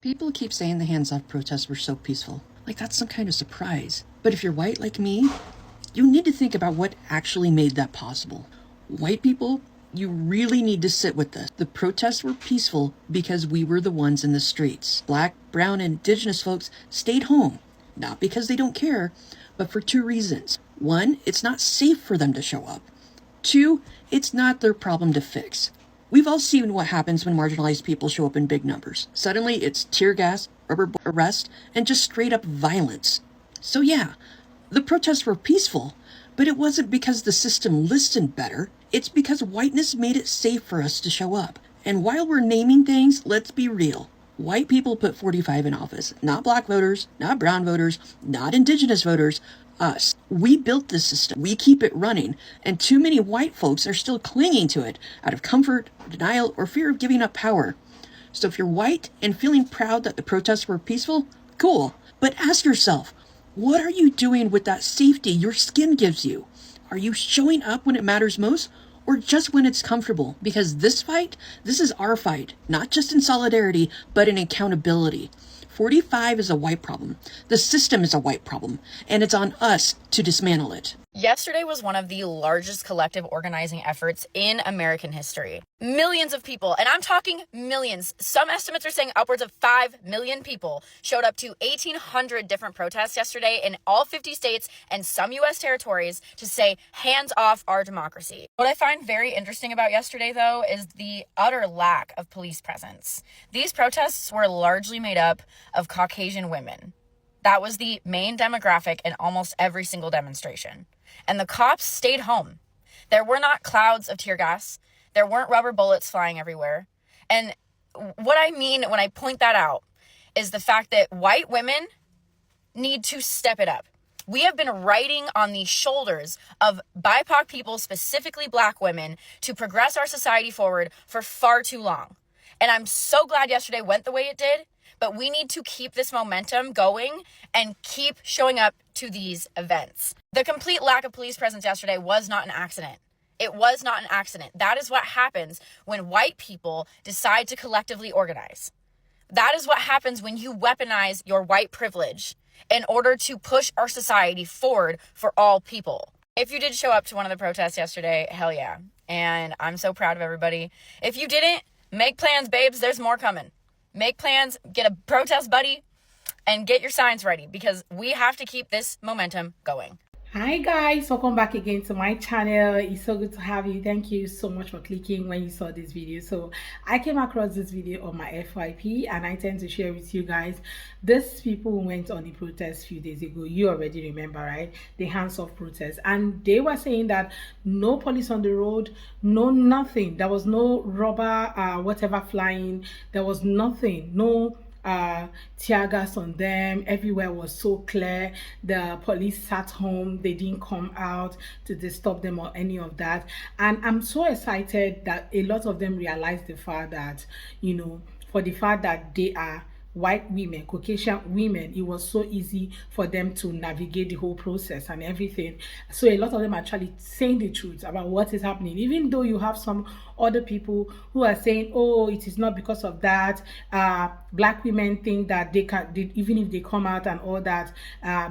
People keep saying the hands-off protests were so peaceful, like that's some kind of surprise. But if you're white like me, you need to think about what actually made that possible. White people, you really need to sit with this. The protests were peaceful because we were the ones in the streets. Black, brown, and indigenous folks stayed home, not because they don't care, but for two reasons. One, it's not safe for them to show up. Two, it's not their problem to fix. We've all seen what happens when marginalized people show up in big numbers. Suddenly, it's tear gas, rubber arrest, and just straight up violence. So yeah, the protests were peaceful, but it wasn't because the system listened better. It's because whiteness made it safe for us to show up. And while we're naming things, let's be real. White people put 45 in office, not black voters, not brown voters, not indigenous voters, us. We built this system. We keep it running. And too many white folks are still clinging to it out of comfort, denial, or fear of giving up power. So if you're white and feeling proud that the protests were peaceful, cool. But ask yourself, what are you doing with that safety your skin gives you? Are you showing up when it matters most, or just when it's comfortable? Because this fight, this is our fight, not just in solidarity, but in accountability. 45 is a white problem. The system is a white problem, and it's on us to dismantle it. Yesterday was one of the largest collective organizing efforts in American history. Millions of people, and I'm talking millions, some estimates are saying upwards of 5 million people showed up to 1,800 different protests yesterday in all 50 states and some U.S. territories to say, hands off our democracy. What I find very interesting about yesterday, though, is the utter lack of police presence. These protests were largely made up of Caucasian women. That was the main demographic in almost every single demonstration. And the cops stayed home. There were not clouds of tear gas. There weren't rubber bullets flying everywhere. And what I mean when I point that out is the fact that white women need to step it up. We have been riding on the shoulders of BIPOC people, specifically black women, to progress our society forward for far too long. And I'm so glad yesterday went the way it did. But we need to keep this momentum going and keep showing up to these events. The complete lack of police presence yesterday was not an accident. It was not an accident. That is what happens when white people decide to collectively organize. That is what happens when you weaponize your white privilege in order to push our society forward for all people. If you did show up to one of the protests yesterday, hell yeah. And I'm so proud of everybody. If you didn't, make plans, babes. There's more coming. Make plans, get a protest buddy, and get your signs ready because we have to keep this momentum going. Hi guys, welcome back again to my channel. It's so good to have you. Thank you so much for clicking when you saw this video. So I came across this video on my FYP and I tend to share with you guys. These people who went on the protest a few days ago, you already remember, right? The hands-off protest, and they were saying that no police on the road, no nothing. There was no rubber whatever flying. There was nothing, no tear gas on them. Everywhere was so clear. The police sat home. They didn't come out to disturb them or any of that. And I'm so excited that a lot of them realized the fact that, you know, for the fact that they are white women, Caucasian women, it was so easy for them to navigate the whole process and everything. So a lot of them are actually saying the truth about what is happening, even though you have some other people who are saying, oh, it is not because of that. Black women think that even if they come out and all that,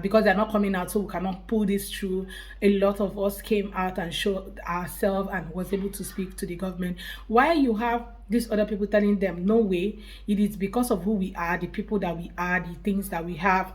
because they're not coming out, so we cannot pull this through. A lot of us came out and showed ourselves and was able to speak to the government. While you have these other people telling them, no way, it is because of who we are, the people that we are, the things that we have,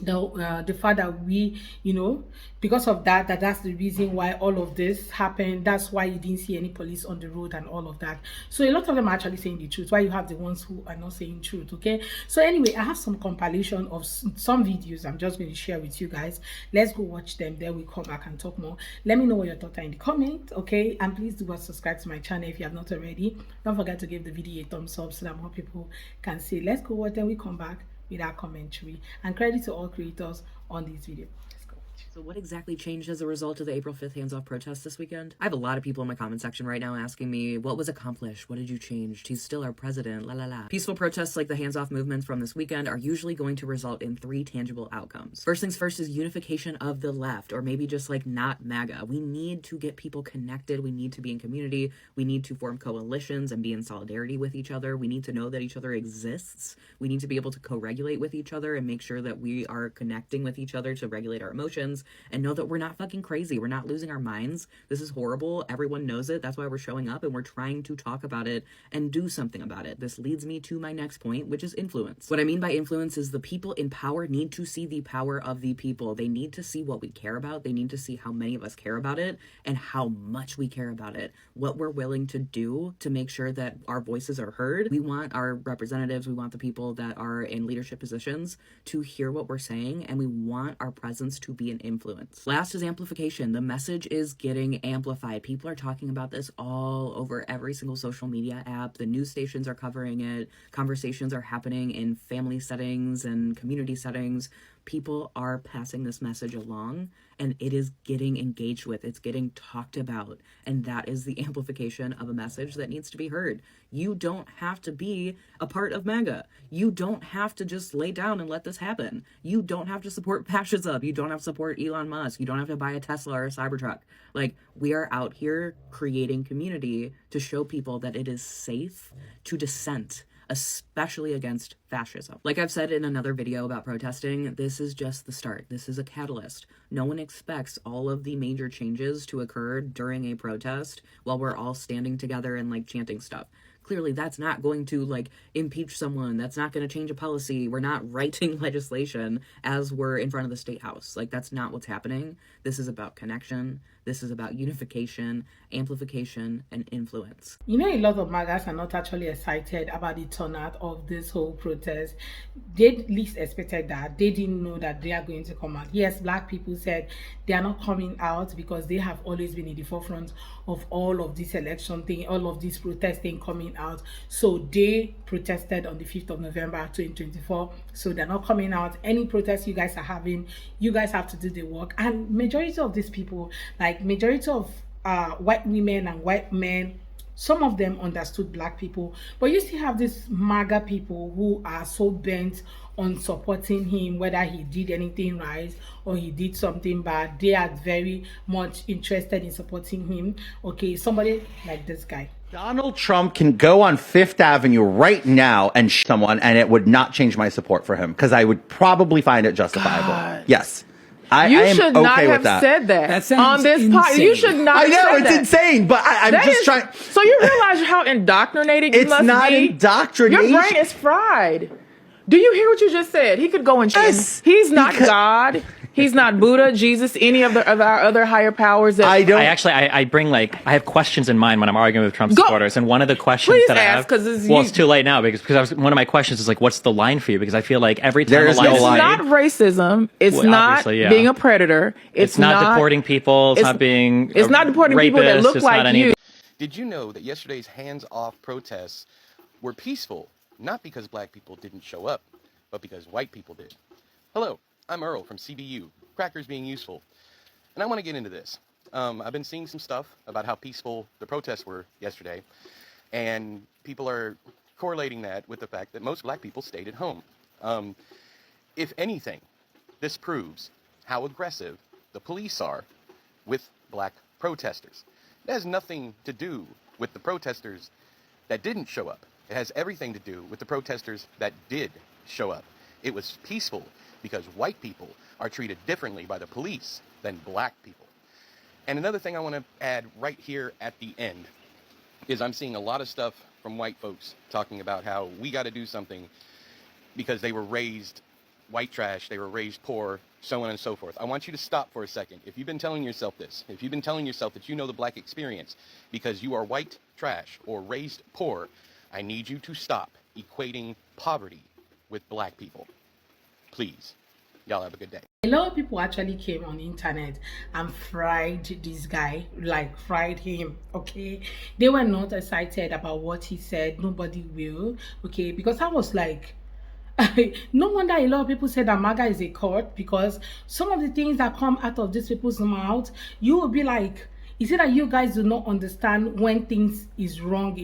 the fact that we, you know, because of that's the reason why all of this happened. That's why you didn't see any police on the road and all of that. So a lot of them are actually saying the truth, while you have the ones who are not saying truth. Okay, so anyway, I have some compilation of some videos I'm just going to share with you guys. Let's go watch them, then we come back and talk more. Let me know what your thoughts are in the comment. Okay, and please do subscribe to my channel if you have not already. Don't forget to give the video a thumbs up so that more people can see. Let's go watch, then we come back with our commentary, and credit to all creators on this video. Let's go. So what exactly changed as a result of the April 5th hands-off protests this weekend? I have a lot of people in my comment section right now asking me, what was accomplished? What did you change? He's still our president, la la la. Peaceful protests like the hands-off movements from this weekend are usually going to result in 3 tangible outcomes. First things first is unification of the left, or maybe just like not MAGA. We need to get people connected. We need to be in community. We need to form coalitions and be in solidarity with each other. We need to know that each other exists. We need to be able to co-regulate with each other and make sure that we are connecting with each other to regulate our emotions and know that we're not fucking crazy. We're not losing our minds. This is horrible. Everyone knows it. That's why we're showing up and we're trying to talk about it and do something about it. This leads me to my next point, which is influence. What I mean by influence is the people in power need to see the power of the people. They need to see what we care about. They need to see how many of us care about it and how much we care about it, what we're willing to do to make sure that our voices are heard. We want our representatives, we want the people that are in leadership positions to hear what we're saying, and we want our presence to be an influence. Last is amplification. The message is getting amplified. People are talking about this all over every single social media app. The news stations are covering it. Conversations are happening in family settings and community settings. People are passing this message along and it is getting engaged with. It's getting talked about. And that is the amplification of a message that needs to be heard. You don't have to be a part of MAGA. You don't have to just lay down and let this happen. You don't have to support fascism. You don't have to support Elon Musk. You don't have to buy a Tesla or a Cybertruck. Like, we are out here creating community to show people that it is safe to dissent, especially against fascism. Like I've said in another video about protesting, this is just the start. This is a catalyst. No one expects all of the major changes to occur during a protest while we're all standing together and like chanting stuff. Clearly that's not going to like impeach someone. That's not going to change a policy. We're not writing legislation as we're in front of the State House. Like, that's not what's happening. This is about connection. This is about unification, amplification, and influence. You know, a lot of MAGAs are not actually excited about the turnout of this whole protest. They least expected that. They didn't know that they are going to come out. Yes, Black people said they are not coming out because they have always been in the forefront of all of this election thing, all of this protesting coming out. So they protested on the 5th of November 2024. So they're not coming out. Any protest you guys are having, you guys have to do the work. And majority of these people, like majority of white women and white men, some of them understood Black people, but you still have these MAGA people who are so bent on supporting him, whether he did anything right or he did something bad. They are very much interested in supporting him. Okay, somebody like this guy. Donald Trump can go on Fifth Avenue right now and someone, and it would not change my support for him because I would probably find it justifiable. God. Yes. I should am not okay have said that on this podcast. You should not. I know have it's that. insane, but I'm that just is, trying. So you realize how indoctrinated you must be? It's not indoctrination. Your brain is fried. Do you hear what you just said? He could go and yes, he's not God. He's not Buddha, Jesus, any of our other higher powers. I bring I have questions in mind when I'm arguing with Trump supporters, and one of the questions Please that ask, I have, it's too late now because one of my questions is like, what's the line for you? Because I feel like every time there's no line. It's not racism. It's not being a predator. It's not deporting people. It's not being. It's not deporting people that look like you. Did you know that yesterday's hands-off protests were peaceful, not because Black people didn't show up, but because white people did? Hello. I'm Earl from CBU, Crackers Being Useful, and I want to get into this. I've been seeing some stuff about how peaceful the protests were yesterday, and people are correlating that with the fact that most Black people stayed at home. If anything, this proves how aggressive the police are with Black protesters. It has nothing to do with the protesters that didn't show up. It has everything to do with the protesters that did show up. It was peaceful because white people are treated differently by the police than Black people. And another thing I want to add right here at the end is I'm seeing a lot of stuff from white folks talking about how we got to do something because they were raised white trash, they were raised poor, so on and so forth. I want you to stop for a second. If you've been telling yourself this, if you've been telling yourself that you know the Black experience because you are white trash or raised poor, I need you to stop equating poverty with Black people. Please. Y'all have a good day. A lot of people actually came on the internet and fried this guy, like fried him, okay? They were not excited about what he said. Nobody will, okay? Because I was like, no wonder a lot of people say that MAGA is a cult, because some of the things that come out of these people's mouth, you will be like, is it that you guys do not understand when things is wrong,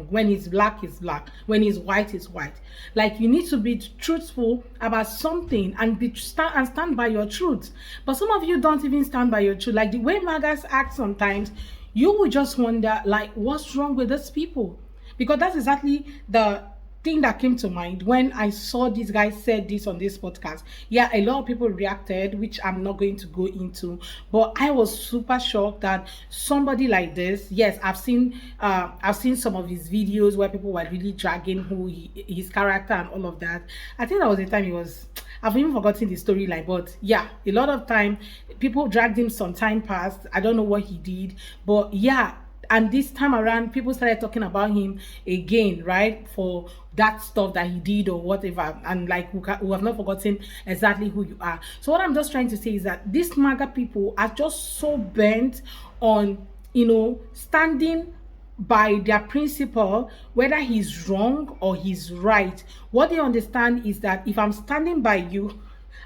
when it's black is black, when it's white is white? Like, you need to be truthful about something and stand by your truth. But some of you don't even stand by your truth. Like the way MAGAs act sometimes, you will just wonder, like, what's wrong with these people? Because that's exactly the thing that came to mind when I saw this guy said this on this podcast. Yeah, a lot of people reacted, which I'm not going to go into, but I was super shocked that somebody like this, yes, I've seen some of his videos where people were really dragging his character and all of that. I think that was the time he was, I've even forgotten the storyline, but yeah, a lot of time people dragged him some time past. I don't know what he did, but yeah. And this time around, people started talking about him again, right? For that stuff that he did or whatever. And like, we have not forgotten exactly who you are. So what I'm just trying to say is that these MAGA people are just so bent on, you know, standing by their principle, whether he's wrong or he's right. What they understand is that if I'm standing by you,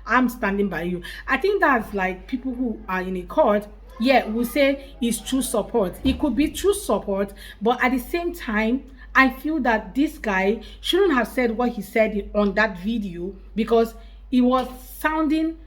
I'm standing by you. I think that's like people who are in a court. Yeah, we say it's true support. It could be true support, but at the same time, I feel that this guy shouldn't have said what he said on that video, because it was sounding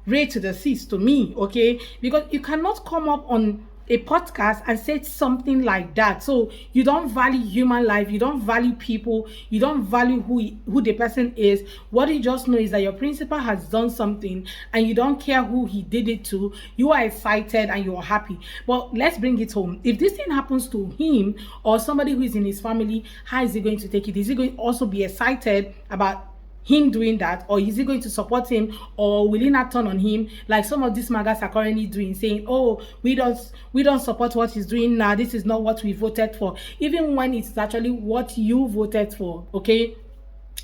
ray to the seas to me, okay? Because you cannot come up on a podcast and say something like that. So you don't value human life, you don't value people, you don't value who the person is. What you just know is that your principal has done something and you don't care who he did it to. You are excited and you are happy. But let's bring it home. If this thing happens to him or somebody who is in his family, how is he going to take it? Is he going to also be excited about him doing that, or is he going to support him, or will he not turn on him like some of these MAGAs are currently doing, saying, oh, we don't support what he's doing now, this is not what we voted for, even when it's actually what you voted for, okay?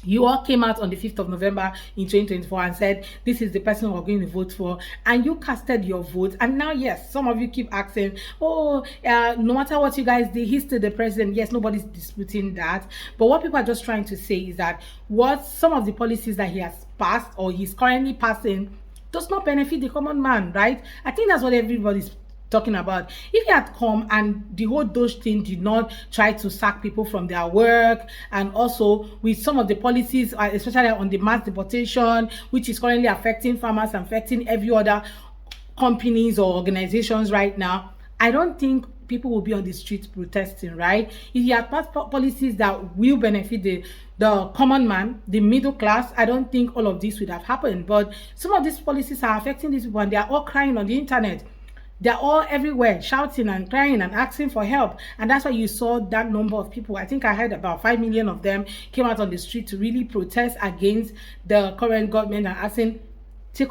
You all came out on the 5th of November in 2024 and said, this is the person we're going to vote for. And you casted your vote. And now, yes, some of you keep asking, oh, no matter what you guys did, he's still the president. Yes, nobody's disputing that. But what people are just trying to say is that what some of the policies that he has passed or he's currently passing does not benefit the common man, right? I think that's what everybody's talking about. If he had come and the whole Doge thing did not try to sack people from their work, and also with some of the policies, especially on the mass deportation, which is currently affecting farmers and affecting every other companies or organizations right now, I don't think people will be on the streets protesting, right? If you had passed policies that will benefit the common man, the middle class, I don't think all of this would have happened. But some of these policies are affecting these people and they are all crying on the internet. They're all everywhere shouting and crying and asking for help. And that's why you saw that number of people. I think I heard about 5 million of them came out on the street to really protest against the current government and asking, take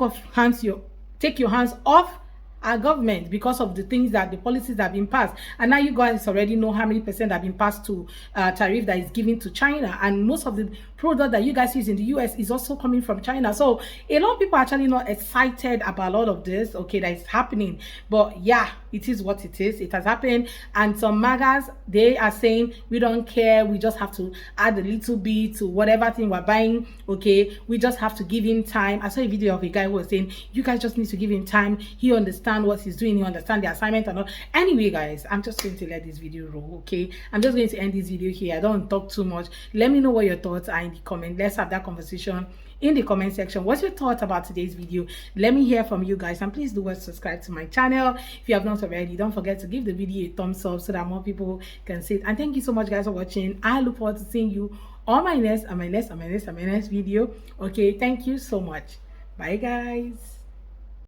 your hands off our government, because of the things that the policies that have been passed. And now you guys already know how many percent have been passed to tariff that is given to China, and most of the product that you guys use in the US is also coming from China. So a lot of people are actually not excited about all of this, okay, that is happening. But yeah, it is what it is. It has happened. And some MAGAs, they are saying, we don't care, we just have to add a little bit to whatever thing we're buying, okay, we just have to give him time. I saw a video of a guy who was saying, you guys just need to give him time, he understands what he's doing, he understands the assignment and all. Anyway guys, I'm just going to let this video roll, okay? I'm just going to end this video here. I don't want to talk too much. Let me know what your thoughts are in the comment. Let's have that conversation in the comment section. What's your thoughts about today's video? Let me hear from you guys, and please do subscribe to my channel if you have not already. Don't forget to give the video a thumbs up so that more people can see it. And thank you so much guys for watching. I look forward to seeing you on my next video. Okay, thank you so much. Bye guys.